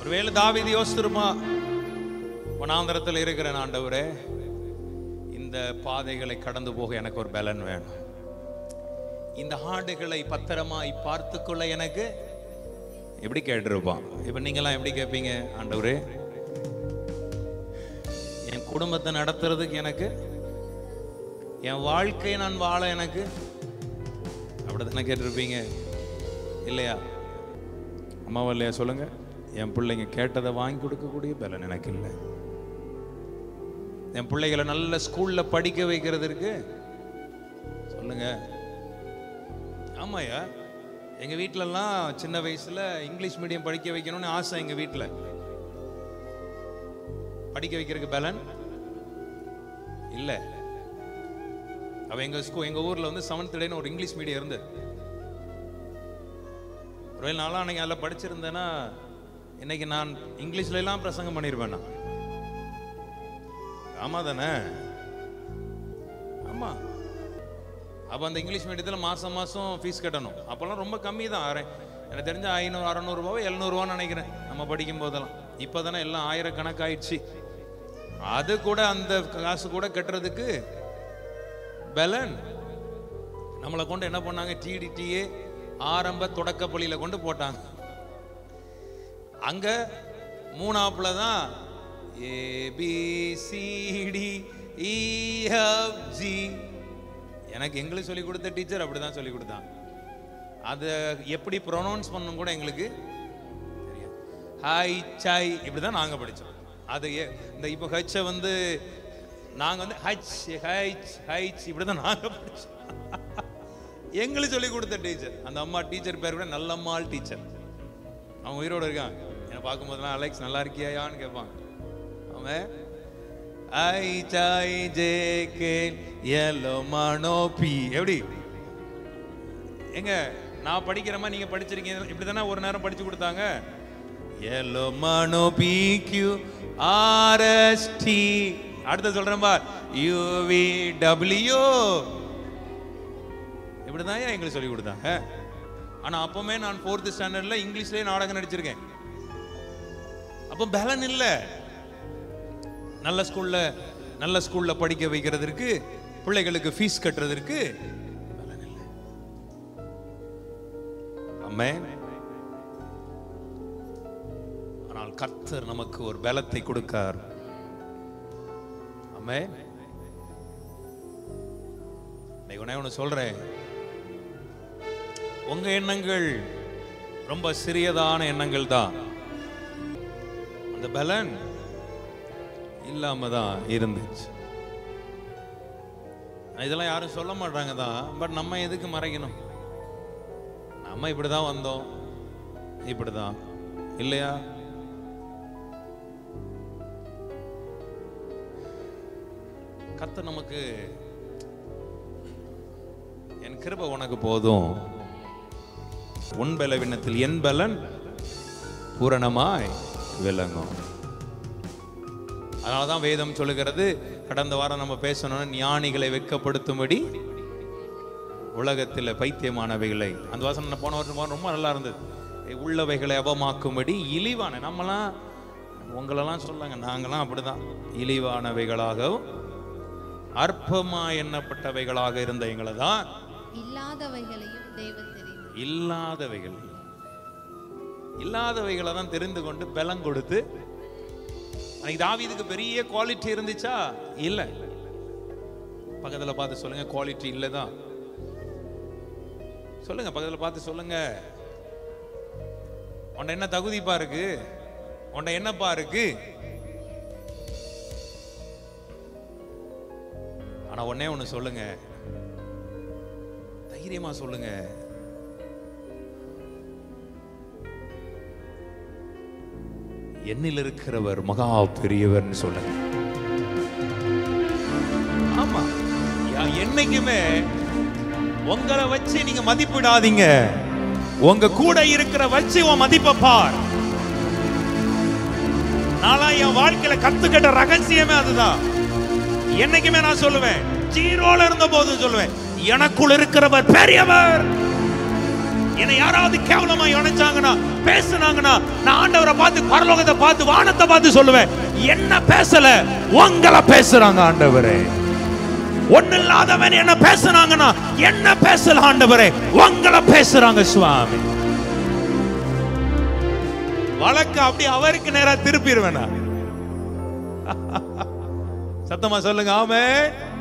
ஒருவேளை தாவீது யோசிச்சிருமா, வனாந்தரத்தில் இருக்கிற ஆண்டவரே, இந்த பாதைகளை கடந்து போக எனக்கு ஒரு பலன் வேணும், இந்த ஆடுகளை பத்திரமாய் பார்த்துக்கொள்ள எனக்கு எப்படி கேட்டிருப்பான். இப்ப நீங்களாம் எப்படி கேட்பீங்க? ஆண்டவரே, என் குடும்பத்தை நடத்துறதுக்கு எனக்கு, என் வாழ்க்கையை நான் வாழ எனக்கு, அப்படித்தானே கேட்டிருப்பீங்க இல்லையா? அம்மாவா இல்லையா? சொல்லுங்க. என் பிள்ளைங்க கேட்டதை வாங்கி கொடுக்கக்கூடிய பலன் எனக்கு இல்லை. என் பிள்ளைகளை நல்ல ஸ்கூல்ல படிக்க வைக்கிறதுக்கு சொல்லுங்க. ஆமாயா, எங்க வீட்டிலலாம் சின்ன வயசுல இங்கிலீஷ் மீடியம் படிக்க வைக்கணும்னு ஆசை. எங்க வீட்டில் படிக்க வைக்கிறதுக்கு பலன் இல்லை. அவ எங்க ஊர்ல வந்து 7th டேன்னு ஒரு இங்கிலீஷ் மீடியம் இருந்து, ஒருவேளை நாளாக அன்னைக்கு அதில் படிச்சிருந்தேன்னா இன்னைக்கு நான் இங்கிலீஷ்ல எல்லாம் பிரசங்கம் பண்ணிருப்பேன். ஆமா தானே? ஆமா. அப்ப அந்த இங்கிலீஷ் மீடியத்தில் மாசம் மாசம் ஃபீஸ் கட்டணும். அப்பெல்லாம் ரொம்ப கம்மி தான். எனக்கு தெரிஞ்ச 500 600 ரூபாய் 700 ரூபான்னு நினைக்கிறேன் நம்ம படிக்கும் போதெல்லாம். இப்பதானே எல்லாம் ஆயிரக்கணக்காயிடுச்சு. அது கூட அந்த காசு கூட கட்டுறதுக்கு பலன். நம்மளை கொண்டு என்ன பண்ணாங்க? டிடிடிஏ ஆரம்ப தொடக்க பள்ளியில கொண்டு போட்டாங்க. அங்க 3ஆப்ல தான் ABCDEFG. எனக்கு இங்கிலீஷ் சொல்லி கொடுத்த டீச்சர் அப்படிதான் சொல்லி கொடுத்தாங்க. அதை எப்படி ப்ரொனவுன்ஸ் பண்ணணும் கூட எங்களுக்கு தெரியாது. ஹாய் சாய் இப்படிதான் நாங்க படிச்சோம். அது இந்த இப்போ ஹச்சை வந்து நாங்க வந்து ஹச் ஹைச் ஹைச் இப்படிதான் நாங்க படிச்சோம். எங்களுக்கு சொல்லி கொடுத்த டீச்சர், அந்த அம்மா டீச்சர் பேர் கூட நல்லம்மாள் டீச்சர். அவங்க உயிரோடு இருக்காங்க. என்னை பார்க்கும்போதெல்லாம் அலெக்ஸ் நல்லா இருக்கியான்னு கேட்பாங்க. அவன் ஐ Sai J K yellow M N O B. எப்படி எங்க நான் படிக்கிற மாதிரி நீங்க படிச்சிருக்கீங்க? இப்படி தானே ஒரு நேரம் படிச்சு கொடுத்தாங்க. L M N O P Q R S T. அடுத்து சொல்றேன் பா, யூவி டபிள்யூ. இப்படிதான் எங்களுக்கு சொல்லி கொடுத்தாங்க. ஆனா அப்பவுமே நான் 4th ஸ்டாண்டர்ட்ல இங்கிலீஷ்லயே நாடகம் நடிச்சிருக்கேன். அப்போ பலன் இல்ல. நல்ல ஸ்கூல்ல படிக்க வைக்கிறதுக்கு, பிள்ளைகளுக்கு ஃபீஸ் கட்டுறதுக்கு பலன் இல்ல. ஆமென். ஆனால் கர்த்தர் நமக்கு ஒரு பலத்தை கொடுக்கார். ஆமென். நான் ஒன்று சொல்றேன், உங்க எண்ணங்கள் ரொம்ப சிறியதான எண்ணங்கள் தான். அந்த பலன் இல்லாம தான் இருந்துச்சு. இதெல்லாம் யாரும் சொல்ல மாட்டாங்க தான். பட் நம்ம எதுக்கு மறைக்கணும்? நம்ம இப்படிதான் வந்தோம், இப்படிதான் இல்லையா? கர்த்தர் நமக்கு, என் கிருபை உனக்கு போதும், உன் பலவீனத்தில் என் பலன் பூரணமாய் விளங்கும். அதனாலதான் வேதம் சொல்லுகிறது, கடந்த வாரம் நம்ம பேசணும், ஞானிகளை வெட்கப்படுத்தும்படி உலகத்தில் பைத்தியமானவைகளை. அந்த வாசனை போன வருஷம் ரொம்ப நல்லா இருந்தது. உள்ளவைகளை அவமாக்கும்படி இழிவான, நம்மலாம் உங்களெல்லாம் சொல்லுங்க, நாங்களாம் அப்படிதான் இழிவானவைகளாகவும் அற்பமா எண்ணப்பட்டவைகளாக இருந்த எங்களை தான் இல்லாதவைகளையும் தேவன் தெரிந்து, இல்லாதவைகளை தான் தெரிந்து கொண்டு பலம் கொடுத்து. அன்னைக்கு தாவீதுக்கு பெரிய குவாலிட்டி இருந்துச்சா? இல்ல. பக்கத்துல பார்த்து சொல்லுங்க, குவாலிட்டி இல்லதான். சொல்லுங்க, பக்கத்துல பார்த்து சொல்லுங்க, உன்ட என்ன தகுதிப்பா இருக்கு, உன்ட என்னப்பா இருக்கு. ஆனா ஒன்னே ஒண்ணு சொல்லுங்க, தைரியமா சொல்லுங்க, என்னில் இருக்கிறவர் மகா பெரியவர்னு சொல்லுங்க. ஆமா, என்னைக்குமே உங்களை வச்சு நீங்க மதிப்பிடாதீங்க. உங்க கூட இருக்கிற வச்சு உன் மதிப்பை பார். நாளா என் வாழ்க்கையில கத்துக்கிட்ட ரகசியமே அதுதான். என்னைக்குமே நான் சொல்லுவேன், ஜீரோல இருந்த போதும் சொல்லுவேன், எனக்குள் இருக்கிறவர் பெரியவர். என்னை யாராவது கேவலமா இணைச்சாங்கன்னா, பேசுனாங்கன்னா, நான் ஆண்டவரை பார்த்து, பரலோகத்தை பார்த்து, வானத்தை பார்த்து சொல்லுவேன், என்ன பேசல, உங்களை பேசுறாங்க ஆண்டவரே. ஒண்ணு இல்லாதவன் என்ன பேசுனாங்கன்னா, என்ன பேசல ஆண்டவரே, உங்களை பேசுறாங்க சுவாமி. வழக்கு அப்படி அவருக்கு நேரா திருப்பிடுவேனா? சத்தமா சொல்லுங்க ஆமென்.